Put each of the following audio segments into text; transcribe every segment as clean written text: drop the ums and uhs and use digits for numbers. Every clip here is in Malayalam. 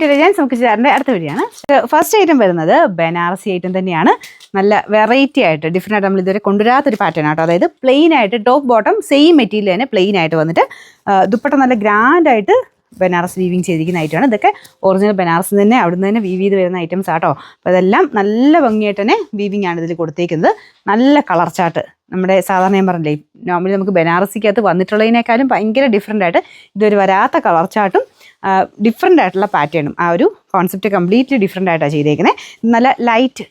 ടു രജാൻസ്. നമുക്ക് ചേട്ടൻ്റെ അടുത്ത വീഡിയോയാണ്. ഫസ്റ്റ് ഐറ്റം വരുന്നത് ബനാറസി ഐറ്റം തന്നെയാണ്. നല്ല വെറൈറ്റി ആയിട്ട് ഡിഫറെൻ്റ് ആയിട്ട് നമ്മൾ ഇതുവരെ കൊണ്ടുവരാത്തൊരു പാറ്റേൺ ആട്ടോ. അതായത് പ്ലെയിൻ ആയിട്ട് ടോപ്പ് ബോട്ടം സെയിം മെറ്റീരിയൽ തന്നെ പ്ലെയിൻ ആയിട്ട് വന്നിട്ട് ദുപ്പട്ട നല്ല ഗ്രാൻഡ് ആയിട്ട് ബനാറസ് വീവിങ് ചെയ്തിരിക്കുന്ന ഐറ്റമാണ്. ഇതൊക്കെ ഒറിജിനൽ ബനാറസ് തന്നെ അവിടുന്ന് തന്നെ വീവ് ചെയ്ത് വരുന്ന ഐറ്റംസ് ആട്ടോ. അപ്പോൾ അതെല്ലാം നല്ല ഭംഗിയായിട്ട് തന്നെ വീവിങ് ആണ് ഇതിൽ കൊടുത്തേക്കുന്നത്. നല്ല കളർ ചാർട്ട്. നമ്മുടെ സാധാരണ ഞാൻ പറഞ്ഞില്ലേ, നോർമലി നമുക്ക് ബനാറസിക്കകത്ത് വന്നിട്ടുള്ളതിനേക്കാളും ഭയങ്കര ഡിഫറെൻ്റ് ആയിട്ട് ഇതൊരു വരാത്ത കളർ ചാർട്ടും ഡിഫറെൻ്റ് ആയിട്ടുള്ള പാറ്റേണും ആ ഒരു കോൺസെപ്റ്റ് കംപ്ലീറ്റ്ലി ഡിഫറെൻ്റ് ആയിട്ടാണ് ചെയ്തേക്കുന്നത്. നല്ല ലൈറ്റ്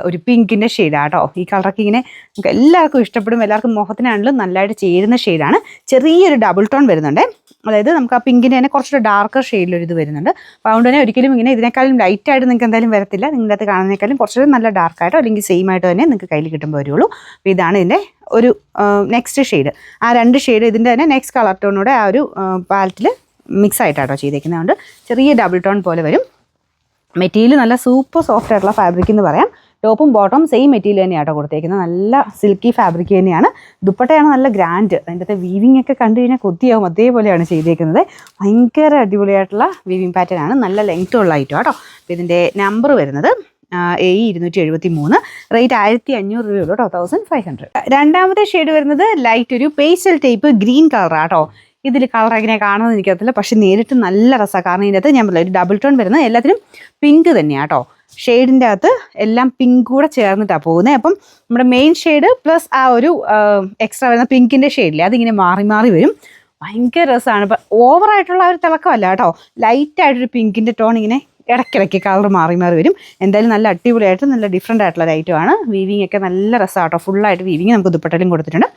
ഒരു പിങ്കിൻ്റെ ഷെയ്ഡാണ് കേട്ടോ. ഈ കളറൊക്കെ ഇങ്ങനെ നമുക്ക് എല്ലാവർക്കും ഇഷ്ടപ്പെടും. എല്ലാവർക്കും മുഖത്തിനാണെങ്കിലും നല്ലതായിട്ട് ചേരുന്ന ഷെയ്ഡാണ്. ചെറിയൊരു ഡബിൾ ടോൺ വരുന്നുണ്ട്. അതായത് നമുക്ക് ആ പിങ്കിൻ്റെ തന്നെ കുറച്ചൊരു ഡാർക്കർ ഷെയ്ഡിലൊരു ഇത് വരുന്നുണ്ട്. അപ്പോൾ അതുകൊണ്ട് തന്നെ ഒരിക്കലും ഇങ്ങനെ ഇതിനേക്കാളും ലൈറ്റായിട്ട് നിങ്ങൾക്ക് എന്തായാലും വരത്തില്ല. നിങ്ങളുടെ അത് കാണുന്നതിനേക്കാളും കുറച്ചൊരു നല്ല ഡാർക്കായിട്ടോ അല്ലെങ്കിൽ സെയിം ആയിട്ടോ തന്നെ നിങ്ങൾക്ക് കയ്യിൽ കിട്ടുമ്പോൾ വരുള്ളൂ. അപ്പോൾ ഇതാണ് ഇതിൻ്റെ ഒരു നെക്സ്റ്റ് ഷെയ്ഡ്. ആ രണ്ട് ഷെയ്ഡ് ഇതിൻ്റെ തന്നെ നെക്സ്റ്റ് കളർ ടോണൂടെ ആ ഒരു പാലറ്റിൽ മിക്സ് ആയിട്ടാട്ടോ ചെയ്തേക്കുന്നത്. അതുകൊണ്ട് ചെറിയ ഡബിൾ ടോൺ പോലെ വരും. മെറ്റീരിയൽ നല്ല സൂപ്പർ സോഫ്റ്റ് ആയിട്ടുള്ള ഫാബ്രിക് എന്ന് പറയാം. ടോപ്പും ബോട്ടം സെയിം മെറ്റീരിയൽ തന്നെയാട്ടോ കൊടുത്തേക്കുന്നത്. നല്ല സിൽക്കി ഫാബ്രിക് തന്നെയാണ്. ദുപ്പട്ടയാണ് നല്ല ഗ്രാൻഡ്. അതിൻ്റെ അകത്ത് വീവിങ് ഒക്കെ കണ്ടു കഴിഞ്ഞാൽ കൊത്തിയാവും. അതേപോലെയാണ് ചെയ്തേക്കുന്നത്. ഭയങ്കര അടിപൊളിയായിട്ടുള്ള വീവിങ് പാറ്റേൺ ആണ്. നല്ല ലെങ്ത് ഉള്ള ഐറ്റം കേട്ടോ. അപ്പോൾ ഇതിൻ്റെ നമ്പർ വരുന്നത് AE273, റേറ്റ് 1500 രൂപയുള്ളൂ കേട്ടോ. 1500. രണ്ടാമത്തെ ഷെയ്ഡ് വരുന്നത് ലൈറ്റ് ഒരു പേസ്റ്റൽ ടൈപ്പ് ഗ്രീൻ കളറാട്ടോ. ഇതിൽ കളർ എങ്ങനെ കാണുമെന്ന് എനിക്കറിയത്തില്ല, പക്ഷെ നേരിട്ട് നല്ല രസമാണ്. കാരണം ഇതിൻ്റെ അകത്ത് ഞാൻ പറഞ്ഞില്ല, ഒരു ഡബിൾ ടോൺ വരുന്നത് എല്ലാത്തിനും പിങ്ക് തന്നെയാണ് കേട്ടോ. ഷെയ്ഡിൻ്റെ അകത്ത് എല്ലാം പിങ്ക് കൂടെ ചേർന്നിട്ടാണ് പോകുന്നത്. അപ്പം നമ്മുടെ മെയിൻ ഷെയ്ഡ് പ്ലസ് ആ ഒരു എക്സ്ട്രാ വരുന്ന പിങ്കിൻ്റെ ഷെയ്ഡില്ലേ, അതിങ്ങനെ മാറി മാറി വരും. ഭയങ്കര രസമാണ്. ഇപ്പം ഓവറായിട്ടുള്ള ഒരു തിളക്കമല്ല കേട്ടോ. ലൈറ്റായിട്ടൊരു പിങ്കിൻ്റെ ടോൺ ഇങ്ങനെ ഇടയ്ക്കിടയ്ക്ക് കളർ മാറി മാറി വരും. എന്തായാലും നല്ല അടിപൊളിയായിട്ട് നല്ല ഡിഫറെൻ്റ് ആയിട്ടുള്ള ഒരു ഐറ്റമാണ്. വീവിങ് ഒക്കെ നല്ല രസമാണ് കേട്ടോ. ഫുള്ളായിട്ട് വീവിങ് നമുക്ക് ദുപ്പട്ടയിലും കൊടുത്തിട്ടുണ്ട്.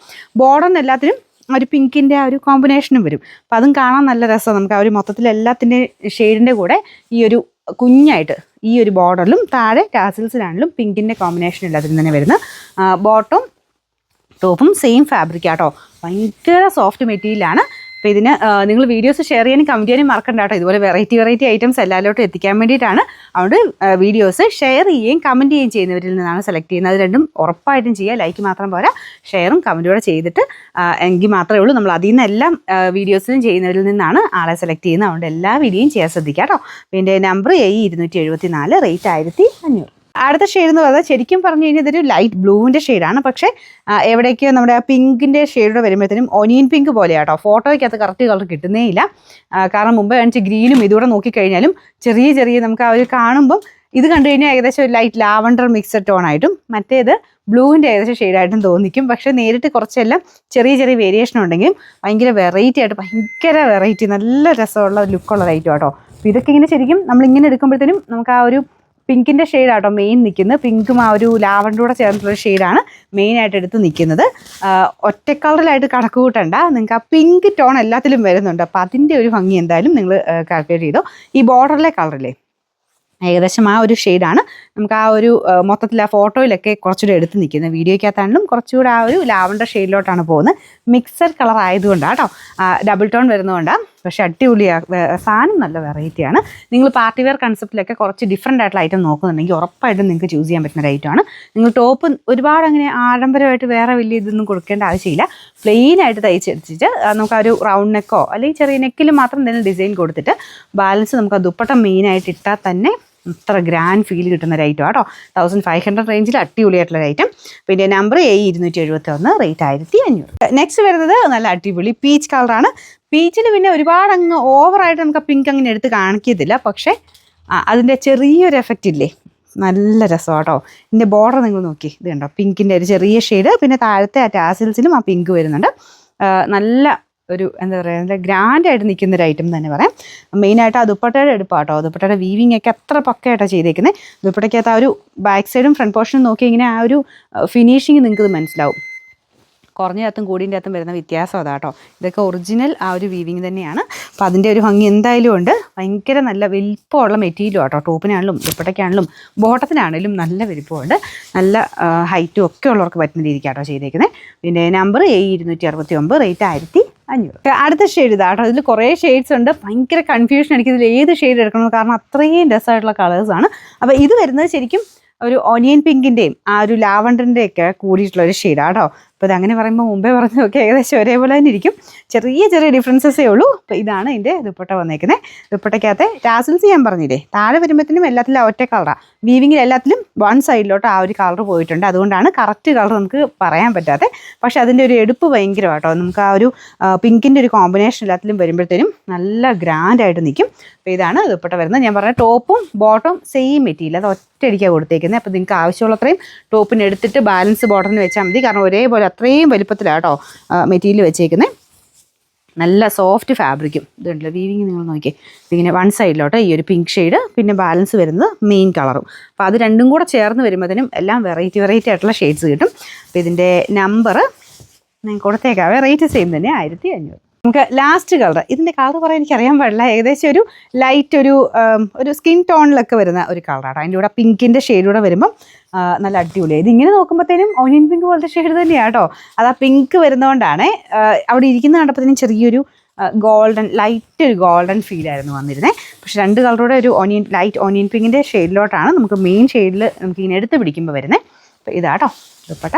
ബോർഡറിന് എല്ലാത്തിനും ഒരു പിങ്കിൻ്റെ ആ ഒരു കോമ്പിനേഷനും വരും. അപ്പോൾ അതും കാണാൻ നല്ല രസമാണ്. നമുക്ക് ആ ഒരു മൊത്തത്തിൽ എല്ലാത്തിൻ്റെ ഷെയ്ഡിൻ്റെ കൂടെ ഈ ഒരു കുഞ്ഞായിട്ട് ഈ ഒരു ബോർഡറിലും താഴെ ടാസിൽസിലാണെങ്കിലും പിങ്കിൻ്റെ കോമ്പിനേഷൻ എല്ലാത്തിനും തന്നെ വരുന്ന ബോട്ടം ടോപ്പും സെയിം ഫാബ്രിക് ആട്ടോ. ഭയങ്കര സോഫ്റ്റ് മെറ്റീരിയലാണ്. അപ്പോൾ ഇതിന് നിങ്ങൾ വീഡിയോസ് ഷെയർ ചെയ്യാനും കമൻറ്റ് ചെയ്യാനും മറക്കണ്ട കേട്ടോ. ഇതുപോലെ വെറൈറ്റി ഐറ്റംസ് എല്ലാവരോട്ടും എത്തിക്കാൻ വേണ്ടിയിട്ടാണ്. അതുകൊണ്ട് വീഡിയോസ് ഷെയർ ചെയ്യുകയും കമൻറ്റ് ചെയ്യുകയും ചെയ്യുന്നവരിൽ നിന്നാണ് സെലക്ട് ചെയ്യുന്നത്. അത് രണ്ടും ഉറപ്പായിട്ടും ചെയ്യുക. ലൈക്ക് മാത്രം പോരാ, ഷെയറും കമൻറ്റും കൂടെ ചെയ്തിട്ട് എങ്കിൽ മാത്രമേ ഉള്ളൂ. നമ്മൾ അതിൽ നിന്നെല്ലാം വീഡിയോസിലും ചെയ്യുന്നവരിൽ നിന്നാണ് ആളെ സെലക്ട് ചെയ്യുന്നത്. അതുകൊണ്ട് എല്ലാ വീഡിയോയും ചെയ്യാൻ ശ്രദ്ധിക്കുക കേട്ടോ. അപ്പോൾ എൻ്റെ നമ്പർ AE274, റേറ്റ് 1500. അടുത്ത ഷെയ്ഡ് എന്ന് പറയുന്നത് ശരിക്കും പറഞ്ഞു കഴിഞ്ഞാൽ ഇതൊരു ലൈറ്റ് ബ്ലൂവിൻ്റെ ഷെയ്ഡാണ്. പക്ഷേ എവിടേക്കോ നമ്മുടെ ആ പിങ്കിൻ്റെ ഷെയ്ഡോടെ വരുമ്പോഴത്തേനും ഒനിയൻ പിങ്ക് പോലെയാട്ടോ. ഫോട്ടോയ്ക്കകത്ത് കറക്റ്റ് കളർ കിട്ടുന്നേ ഇല്ല. കാരണം മുമ്പ് കാണിച്ച ഗ്രീനും ഇതുകൂടെ നോക്കിക്കഴിഞ്ഞാലും ചെറിയ നമുക്ക് ആ ഒരു കാണുമ്പം ഇത് കണ്ടു കഴിഞ്ഞാൽ ഏകദേശം ഒരു ലൈറ്റ് ലാവണ്ടർ മിക്സഡ് ടോണായിട്ടും മറ്റേത് ബ്ലൂവിൻ്റെ ഏകദേശം ഷെയ്ഡായിട്ടും തോന്നിക്കും. പക്ഷേ നേരിട്ട് കുറച്ചെല്ലാം ചെറിയ വേരിയേഷൻ ഉണ്ടെങ്കിലും ഭയങ്കര വെറൈറ്റി ആയിട്ട് ഭയങ്കര വെറൈറ്റി നല്ല രസമുള്ള ലുക്കുള്ള ഐറ്റം കേട്ടോ. അപ്പോൾ ഇതൊക്കെ ഇങ്ങനെ ശരിക്കും നമ്മളിങ്ങനെ എടുക്കുമ്പോഴത്തേനും നമുക്ക് ആ ഒരു പിങ്കിൻ്റെ ഷെയ്ഡാട്ടോ മെയിൻ നിൽക്കുന്നത്. പിങ്കും ആ ഒരു ലാവണ്ടൂടെ ചേർന്നിട്ടുള്ള ഷെയ്ഡാണ് മെയിനായിട്ട് എടുത്ത് നിൽക്കുന്നത്. ഒറ്റ കളറിലായിട്ട് കണക്ക് കൂട്ടണ്ട, നിങ്ങൾക്ക് ആ പിങ്ക് ടോൺ എല്ലാത്തിലും വരുന്നുണ്ട്. അപ്പോൾ അതിൻ്റെ ഒരു ഭംഗി എന്തായാലും നിങ്ങൾ കാൽക്കുലേറ്റ് ചെയ്തോ. ഈ ബോർഡറിലെ കളറില്ലേ ഏകദേശം ആ ഒരു ഷെയ്ഡാണ് നമുക്ക് ആ ഒരു മൊത്തത്തിൽ ആ ഫോട്ടോയിലൊക്കെ കുറച്ചുകൂടെ എടുത്ത് നിൽക്കുന്നത്. വീഡിയോയ്ക്കകത്താണെങ്കിലും കുറച്ചുകൂടെ ആ ഒരു ലാവണ്ടർ ഷെയ്ഡിലോട്ടാണ് പോകുന്നത്. മിക്സഡ് കളർ ആയതുകൊണ്ടാണ് കേട്ടോ. ഡബിൾ ടോൺ വരുന്നതുകൊണ്ടാണ്. പക്ഷേ അടിപൊളിയാണ്. സാധനം നല്ല വെറൈറ്റിയാണ്. നിങ്ങൾ പാർട്ടി വെയർ കൺസെപ്റ്റിലൊക്കെ കുറച്ച് ഡിഫറെൻ്റ് ആയിട്ടുള്ള ഐറ്റം നോക്കുന്നുണ്ടെങ്കിൽ ഉറപ്പായിട്ടും നിങ്ങൾക്ക് ചൂസ് ചെയ്യാൻ പറ്റുന്ന ഒരു ഐറ്റമാണ്. നിങ്ങൾ ടോപ്പ് ഒരുപാട് അങ്ങനെ ആഡംബരമായിട്ട് വേറെ വലിയ ഇതൊന്നും കൊടുക്കേണ്ട ആവശ്യമില്ല. പ്ലെയിനായിട്ട് തയ്ച്ചെടുത്തിട്ട് നമുക്ക് ആ ഒരു റൗണ്ട് നെക്കോ അല്ലെങ്കിൽ ചെറിയ നെക്കിൽ മാത്രം എന്തെങ്കിലും ഡിസൈൻ കൊടുത്തിട്ട് ബാലൻസ് നമുക്ക് ആ ദുപ്പട്ട മെയിനായിട്ട് ഇട്ടാൽ തന്നെ ഇത്ര ഗ്രാൻഡ് ഫീൽ കിട്ടുന്ന ഒരു ഐറ്റം കേട്ടോ. 1500 റേഞ്ചിൽ അടിപൊളിയായിട്ടുള്ള ഒരു ഐറ്റം. പിന്നെ നമ്പർ AE271, റേറ്റ് 1500. നെക്സ്റ്റ് വരുന്നത് നല്ല അടിപൊളി പീച്ച് കളറാണ്. പീച്ചിൽ പിന്നെ ഒരുപാട് അങ്ങ് ഓവറായിട്ട് നമുക്ക് പിങ്ക് അങ്ങനെ എടുത്ത് കാണിക്കത്തില്ല. പക്ഷേ അതിൻ്റെ ചെറിയൊരു എഫക്റ്റ് ഇല്ലേ, നല്ല രസം കേട്ടോ. ഇതിൻ്റെ ബോർഡർ നിങ്ങൾ നോക്കി, ഇത് കണ്ടോ, പിങ്കിൻ്റെ ഒരു ചെറിയ ഷെയ്ഡ്. പിന്നെ താഴത്തെ ആ ടാസിൽസിലും ആ പിങ്ക് വരുന്നുണ്ട്. നല്ല ഒരു എന്താ പറയുക, നല്ല ഗ്രാൻഡായിട്ട് നിൽക്കുന്നൊരു ഐറ്റം തന്നെ പറയാം. മെയിനായിട്ട് ആ ദുപ്പട്ടയുടെ എടുപ്പാട്ടോ. ദുപ്പട്ടയുടെ വീവിങ് ഒക്കെ അത്ര പക്കയായിട്ടാണ് ചെയ്തേക്കുന്നത്. ദുപ്പട്ടയ്ക്കകത്ത് ആ ഒരു ബാക്ക് സൈഡും ഫ്രണ്ട് പോർഷനും നോക്കി ഇങ്ങനെ ആ ഒരു ഫിനിഷിങ് നിങ്ങൾക്ക് മനസ്സിലാവും. കുറഞ്ഞതിനകത്തും കൂടിൻ്റെ അകത്തും വരുന്ന വ്യത്യാസം അതാട്ടോ. ഇതൊക്കെ ഒറിജിനൽ ആ ഒരു വീവിങ് തന്നെയാണ്. അപ്പോൾ അതിൻ്റെ ഒരു ഭംഗി എന്തായാലും ഉണ്ട്. ഭയങ്കര നല്ല വലിപ്പമുള്ള മെറ്റീരിയലും ആട്ടോ. ടോപ്പിനാണെങ്കിലും ദുപ്പട്ടയ്ക്കാണെങ്കിലും ബോട്ടത്തിനാണെങ്കിലും നല്ല വലിപ്പമുണ്ട്. നല്ല ഹൈറ്റും ഒക്കെ ഉള്ളവർക്ക് പറ്റുന്ന രീതിക്കാട്ടോ ചെയ്തേക്കുന്നത്. പിന്നെ നമ്പർ AE269, റേറ്റ് 1500. അടുത്ത ഷെയ്ഡ് ഇതാട്ടോ. ഇതിൽ കുറേ ഷെയ്ഡ്സ് ഉണ്ട്. ഭയങ്കര കൺഫ്യൂഷൻ എനിക്കിതിൽ ഏത് ഷെയ്ഡ് എടുക്കണം, കാരണം അത്രയും രസമായിട്ടുള്ള കളേഴ്സാണ്. അപ്പോൾ ഇത് വരുന്നത് ശരിക്കും ഒരു ഓനിയൻ പിങ്കിൻ്റെയും ആ ഒരു ലാവണ്ടറിൻ്റെയൊക്കെ കൂടിയിട്ടുള്ള ഒരു ഷെയ്ഡാണ് കേട്ടോ. അപ്പോൾ ഇതങ്ങനെ പറയുമ്പോൾ മുമ്പേ പറഞ്ഞതൊക്കെ ഏകദേശം ഒരേപോലെ തന്നെ ഇരിക്കും, ചെറിയ ചെറിയ ഡിഫറൻസസേ ഉള്ളൂ. അപ്പോൾ ഇതാണ് ഇതിൻ്റെ ദുപ്പട്ട വന്നേക്കുന്നത്. ദുപ്പട്ടയ്ക്കകത്ത് ടാസിൽസ് ഞാൻ പറഞ്ഞില്ലേ, താഴെ വരുമ്പോഴത്തേനും എല്ലാത്തിലും ഒറ്റ കളറാണ്, വീവിങ്ങിൽ എല്ലാത്തിലും വൺ സൈഡിലോട്ട് ആ ഒരു കളർ പോയിട്ടുണ്ട്. അതുകൊണ്ടാണ് കറക്റ്റ് കളർ നമുക്ക് പറയാൻ പറ്റാതെ. പക്ഷെ അതിൻ്റെ ഒരു എടുപ്പ് ഭയങ്കര കേട്ടോ, നമുക്ക് ആ ഒരു പിങ്കിൻ്റെ ഒരു കോമ്പിനേഷൻ എല്ലാത്തിലും വരുമ്പോഴത്തേനും നല്ല ഗ്രാൻഡായിട്ട് നിൽക്കും. അപ്പോൾ ഇതാണ് ദുപ്പട്ട വരുന്നത്. ഞാൻ പറഞ്ഞ ടോപ്പും ബോട്ടം സെയിം മെറ്റീരിയൽ, അത് ഒറ്റയടിക്കാണ് കൊടുത്തേക്കുന്നത്. അപ്പോൾ നിങ്ങൾക്ക് ആവശ്യമുള്ളത്രയും ടോപ്പിന് എടുത്തിട്ട് ബാലൻസ് ബോട്ടറിന് വെച്ചാൽ മതി. കാരണം ഒരേപോലെ അത്രയും വലുപ്പത്തിലാണ് കേട്ടോ മെറ്റീരിയൽ വെച്ചേക്കുന്നത്. നല്ല സോഫ്റ്റ് ഫാബ്രിക്കും ഇതുണ്ടല്ലോ, വീവിങ് നിങ്ങൾ നോക്കിയേ, ഇതിങ്ങനെ വൺ സൈഡിലോട്ട് ഈ ഒരു പിങ്ക് ഷെയ്ഡ്, പിന്നെ ബാലൻസ് വരുന്നത് മെയിൻ കളറും. അപ്പോൾ അത് രണ്ടും കൂടെ ചേർന്ന് വരുമ്പോഴത്തേനും എല്ലാം വെറൈറ്റി ആയിട്ടുള്ള ഷെയ്ഡ്സ് കിട്ടും. അപ്പോൾ ഇതിൻ്റെ നമ്പർ ഞാൻ കൊടുത്തേക്കാവേ, റേറ്റ് സെയിം തന്നെ 1500. നമുക്ക് ലാസ്റ്റ് കളർ, ഇതിൻ്റെ കളർ പറയാൻ എനിക്കറിയാൻ പാടില്ല, ഏകദേശം ഒരു ലൈറ്റ് ഒരു സ്കിൻ ടോണിലൊക്കെ വരുന്ന ഒരു കളറാണ്. അതിൻ്റെ കൂടെ പിങ്കിൻ്റെ ഷെയ്ഡൂടെ വരുമ്പം നല്ല അടിപൊളിയായി. ഇതിങ്ങനെ നോക്കുമ്പോഴത്തേനും ഓനിയൻ പിങ്ക് പോലത്തെ ഷെയ്ഡ് തന്നെയാണ് കേട്ടോ. അത് ആ പിങ്ക് വരുന്നതുകൊണ്ടാണ് അവിടെ ഇരിക്കുന്ന കണ്ടപ്പോഴത്തേനും ചെറിയൊരു ലൈറ്റ് ഒരു ഗോൾഡൻ ഫീലായിരുന്നു വന്നിരുന്നത്. പക്ഷെ രണ്ട് കളറൂടെ ഒരു ലൈറ്റ് ഓനിയൻ പിങ്കിൻ്റെ ഷെയ്ഡിലോട്ടാണ് നമുക്ക് മെയിൻ ഷെയ്ഡിൽ നമുക്കിങ്ങനെ എടുത്ത് പിടിക്കുമ്പോൾ വരുന്നത്. അപ്പോൾ ഇതാട്ടോ ദുപ്പട്ട,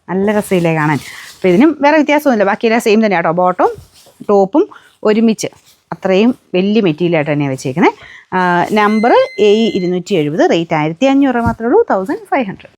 നല്ല രസമില്ലേ കാണാൻ. അപ്പോൾ ഇതിനും വേറെ വ്യത്യാസമൊന്നുമില്ല, ബാക്കിയെല്ലാം സെയിം തന്നെയാണ് കേട്ടോ. ബോട്ടവും ടോപ്പും ഒരുമിച്ച് അത്രയും വലിയ മെറ്റീരിയലായിട്ട് തന്നെയാണ് വെച്ചേക്കുന്നത്. നമ്പർ A270, റേറ്റ് 1500 മാത്രമേ ഉള്ളൂ, 1500.